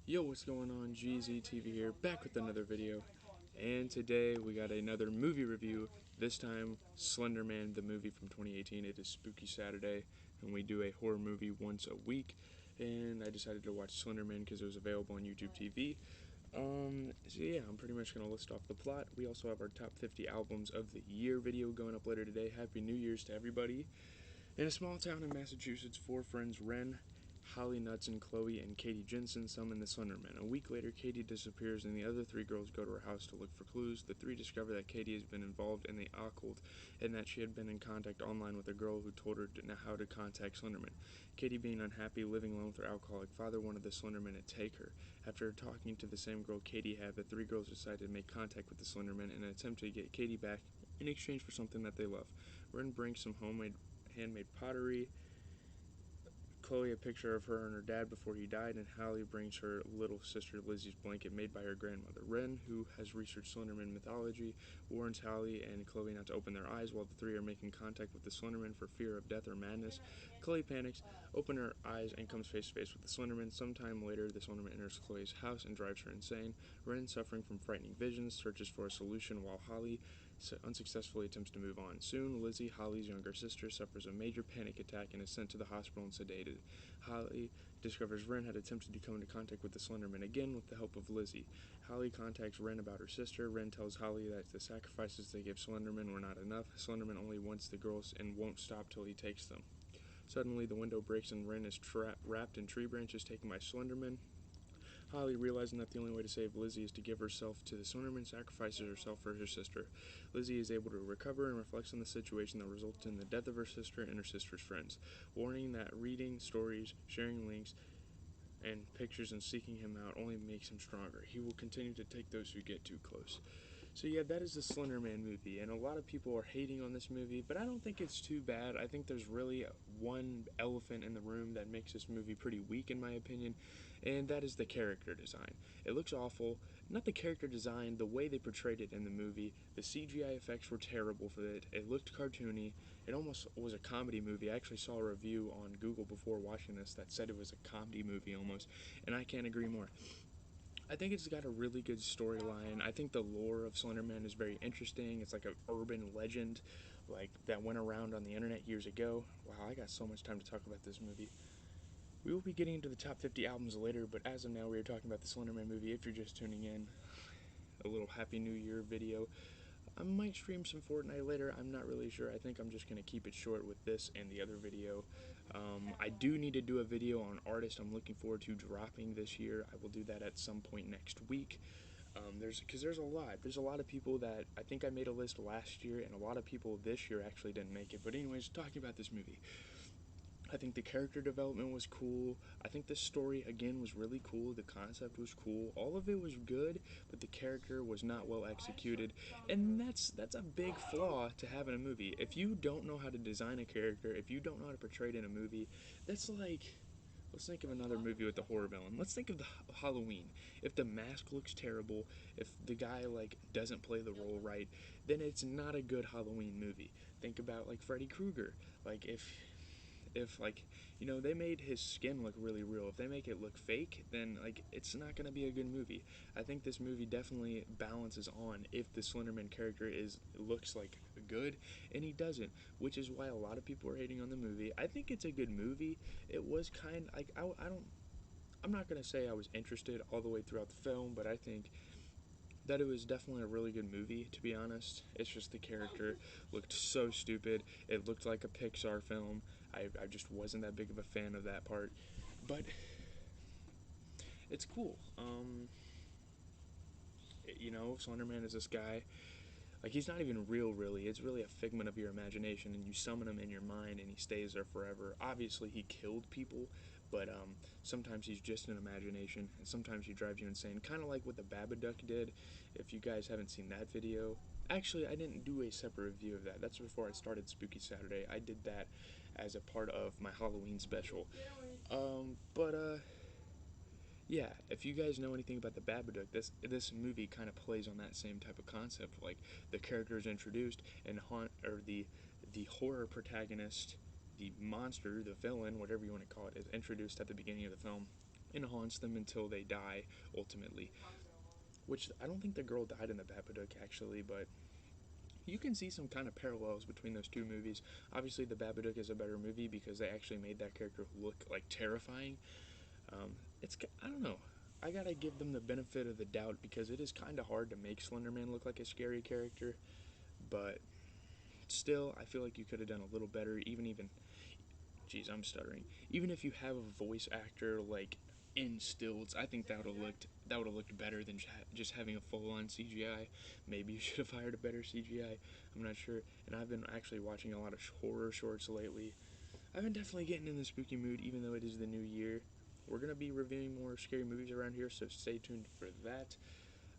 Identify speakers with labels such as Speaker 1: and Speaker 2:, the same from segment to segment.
Speaker 1: Yo, what's going on? GZTV here, back with another video. And today we got another movie review. This time, Slender Man, the movie from 2018. It is Spooky Saturday, and we do a horror movie once a week. And I decided to watch Slender Man because it was available on YouTube TV. So yeah, I'm pretty much going to list off the plot. We also have our top 50 albums of the year video going up later today. Happy New Year's to everybody. In a small town in Massachusetts, four friends, Ren, Holly Nuts, and Chloe and Katie Jensen, summon the Slenderman. A week later, Katie disappears, and the other three girls go to her house to look for clues. The three discover that Katie has been involved in the occult, and that she had been in contact online with a girl who told her how to contact Slenderman. Katie, being unhappy, living alone with her alcoholic father, wanted the Slenderman to take her. After talking to the same girl Katie had, the three girls decided to make contact with the Slenderman in an attempt to get Katie back in exchange for something that they love. Ren brings some handmade pottery, Chloe a picture of her and her dad before he died, and Hallie brings her little sister Lizzie's blanket made by her grandmother. Ren, who has researched Slenderman mythology, warns Hallie and Chloe not to open their eyes while the three are making contact with the Slenderman for fear of death or madness. Chloe panics, opens her eyes, and comes face to face with the Slenderman. Sometime later, the Slenderman enters Chloe's house and drives her insane. Ren, suffering from frightening visions, searches for a solution while Holly unsuccessfully attempts to move on. Soon, Lizzie, Holly's younger sister, suffers a major panic attack and is sent to the hospital and sedated. Holly discovers Ren had attempted to come into contact with the Slenderman again with the help of Lizzie. Holly contacts Ren about her sister. Ren tells Holly that the sacrifices they give Slenderman were not enough. Slenderman only wants the girls and won't stop till he takes them. Suddenly, the window breaks and Ren is wrapped in tree branches taken by Slenderman. Holly, realizing that the only way to save Lizzie is to give herself to the Slenderman, sacrifices herself for her sister. Lizzie is able to recover and reflects on the situation that resulted in the death of her sister and her sister's friends, warning that reading stories, sharing links, and pictures and seeking him out only makes him stronger. He will continue to take those who get too close. So yeah, that is the Slender Man movie, and a lot of people are hating on this movie, but I don't think it's too bad. I think there's really one elephant in the room that makes this movie pretty weak in my opinion, and that is the character design. It looks awful. Not the character design, the way they portrayed it in the movie. The CGI effects were terrible for it. It looked cartoony. It almost was a comedy movie. I actually saw a review on Google before watching this that said it was a comedy movie almost, and I can't agree more. I think it's got a really good storyline. I think the lore of Slenderman is very interesting. It's like an urban legend, like that went around on the internet years ago. Wow, I got so much time to talk about this movie. We will be getting into the top 50 albums later, but as of now, we are talking about the Slenderman movie. If you're just tuning in, a little Happy New Year video. I might stream some Fortnite later. I'm not really sure. I think I'm just going to keep it short with this and the other video. I do need to do a video on artists I'm looking forward to dropping this year. I will do that at some point next week. There's a lot. There's a lot of people that I think I made a list last year, and a lot of people this year actually didn't make it. But anyways, talking about this movie. I think the character development was cool. I think the story, again, was really cool. The concept was cool. All of it was good, but the character was not well executed. And that's a big flaw to have in a movie. If you don't know how to design a character, if you don't know how to portray it in a movie, that's like... Let's think of another movie with the horror villain. Let's think of the Halloween. If the mask looks terrible, if the guy doesn't play the role right, then it's not a good Halloween movie. Think about Freddy Krueger. Like if they made his skin look really real, if they make it look fake, then it's not going to be a good movie. I think this movie definitely balances on if the Slenderman character looks good, and he doesn't, which is why a lot of people are hating on the movie. I think it's a good movie. It was kind like I'm not going to say I was interested all the way throughout the film, but I think that it was definitely a really good movie, to be honest. It's just the character looked so stupid. It looked like a Pixar film. I just wasn't that big of a fan of that part. But it's cool. Slenderman is this guy. He's not even real, really. It's really a figment of your imagination, and you summon him in your mind, and he stays there forever. Obviously, he killed people, but sometimes he's just an imagination, and sometimes he drives you insane. Kind of like what the Babadook did. If you guys haven't seen that video, actually, I didn't do a separate review of that. That's before I started Spooky Saturday. I did that as a part of my Halloween special. Yeah, if you guys know anything about the Babadook, this movie kind of plays on that same type of concept. Like the character is introduced, and the horror protagonist, the monster, the villain, whatever you want to call it, is introduced at the beginning of the film. and haunts them until they die, ultimately. Which I don't think the girl died in the Babadook, actually, but you can see some kind of parallels between those two movies. Obviously, The Babadook is a better movie because they actually made that character look like terrifying. It's I don't know. I gotta give them the benefit of the doubt because it is kind of hard to make Slenderman look like a scary character, but still, I feel like you could have done a little better. Jeez, I'm stuttering. Even if you have a voice actor like in stilts, I think that would have looked better than just having a full on CGI. Maybe you should have hired a better CGI. I'm not sure. And I've been actually watching a lot of horror shorts lately. I've been definitely getting in the spooky mood, even though it is the new year. We're gonna be reviewing more scary movies around here, so stay tuned for that.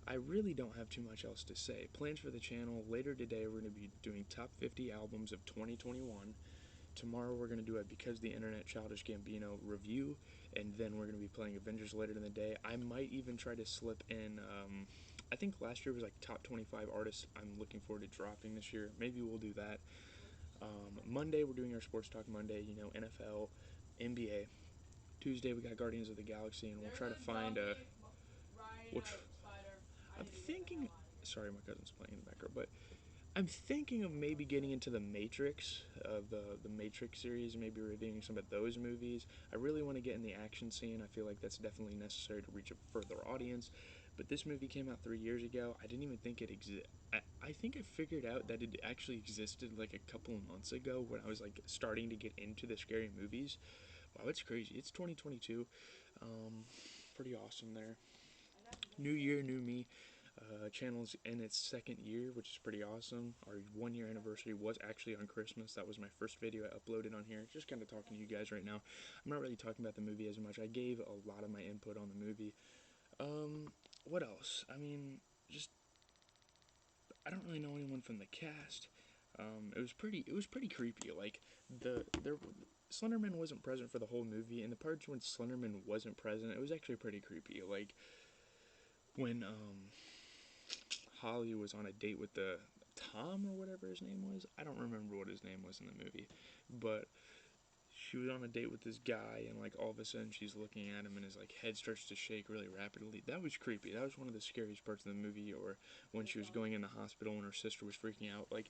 Speaker 1: I really don't have too much else to say. Plans for the channel later today, we're going to be doing top 50 albums of 2021. Tomorrow we're going to do a Because the Internet Childish Gambino review, and then we're going to be playing Avengers later in the day. I might even try to slip in, I think last year was like top 25 artists I'm looking forward to dropping this year. Maybe we'll do that. Monday we're doing our Sports Talk Monday, NFL, NBA. Tuesday we got Guardians of the Galaxy, and we'll try to find a. We'll tr- I'm thinking. Sorry, my cousin's playing in the background, but I'm thinking of maybe getting into the Matrix, the Matrix series, and maybe reviewing some of those movies. I really want to get in the action scene. I feel like that's definitely necessary to reach a further audience. But this movie came out 3 years ago. I didn't even think it existed. I think I figured out that it actually existed like a couple of months ago when I was like starting to get into the scary movies. Wow, it's crazy. It's 2022. Pretty awesome there. New year, new me. Channel's in its second year, which is pretty awesome. Our 1 year anniversary was actually on Christmas. That was my first video I uploaded on here. Just kind of talking to you guys right now. I'm not really talking about the movie as much. I gave a lot of my input on the movie. What else? I mean, just I don't really know anyone from the cast. It was pretty creepy. Like Slenderman wasn't present for the whole movie, and the parts when Slenderman wasn't present, it was actually pretty creepy. Like when Holly was on a date with the Tom or whatever his name was. I don't remember what his name was in the movie, but she was on a date with this guy, and like all of a sudden she's looking at him, and his like head starts to shake really rapidly. That was creepy. That was one of the scariest parts of the movie. Or when she was going in the hospital and her sister was freaking out. Like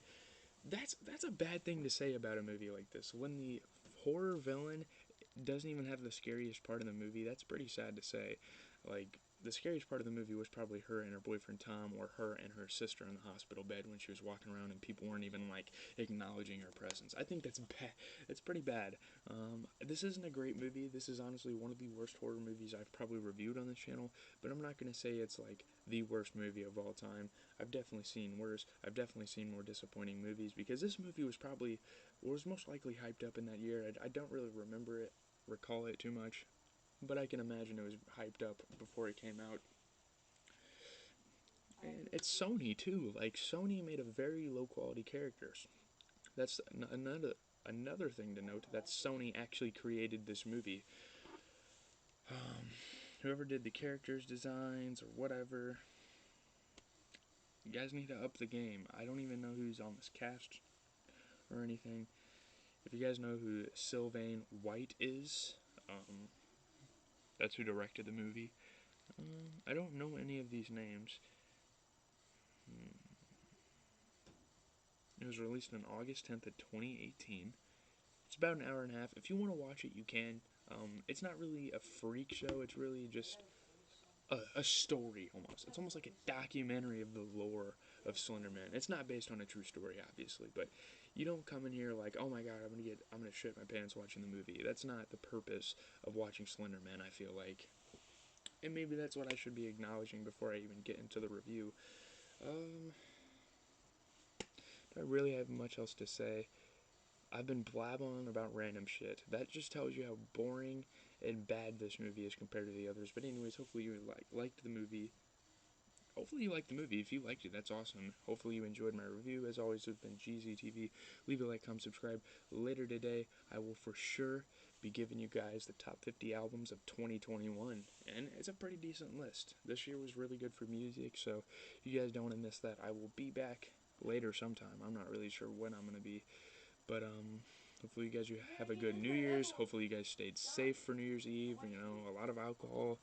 Speaker 1: that's a bad thing to say about a movie like this. When the horror villain doesn't even have the scariest part in the movie, that's pretty sad to say. Like the scariest part of the movie was probably her and her boyfriend Tom, or her and her sister in the hospital bed when she was walking around and people weren't even like acknowledging her presence. I think that's bad. It's pretty bad. This isn't a great movie. This is honestly one of the worst horror movies I've probably reviewed on this channel. But I'm not gonna say it's like the worst movie of all time. I've definitely seen worse. I've definitely seen more disappointing movies because this movie was most likely hyped up in that year. I don't really recall it too much, but I can imagine it was hyped up before it came out. And it's Sony too. Like Sony made a very low quality characters. That's another thing to note, that Sony actually created this movie. Whoever did the characters designs or whatever, you guys need to up the game. I don't even know who's on this cast or anything. If you guys know who Sylvain White is, that's who directed the movie. I don't know any of these names. It was released on August 10th of 2018. It's about an hour and a half. If you want to watch it, you can. It's not really a freak show. It's really just a story almost. It's almost like a documentary of the lore of Slenderman. It's not based on a true story, obviously, but you don't come in here like, oh my god, I'm gonna shit my pants watching the movie. That's not the purpose of watching Slenderman, I feel like. And maybe that's what I should be acknowledging before I even get into the review. Do I really have much else to say? I've been blabbing about random shit. That just tells you how boring and bad this movie is compared to the others. But anyways, hopefully you liked the movie. Hopefully you liked the movie. If you liked it, that's awesome. Hopefully you enjoyed my review. As always, it's been GZTV. Leave a like, comment, subscribe. Later today, I will for sure be giving you guys the top 50 albums of 2021. And it's a pretty decent list. This year was really good for music, so you guys don't want to miss that. I will be back later sometime. I'm not really sure when I'm going to be. But, Hopefully you guys have a good New Year's. Hopefully you guys stayed safe for New Year's Eve. You know, a lot of alcohol.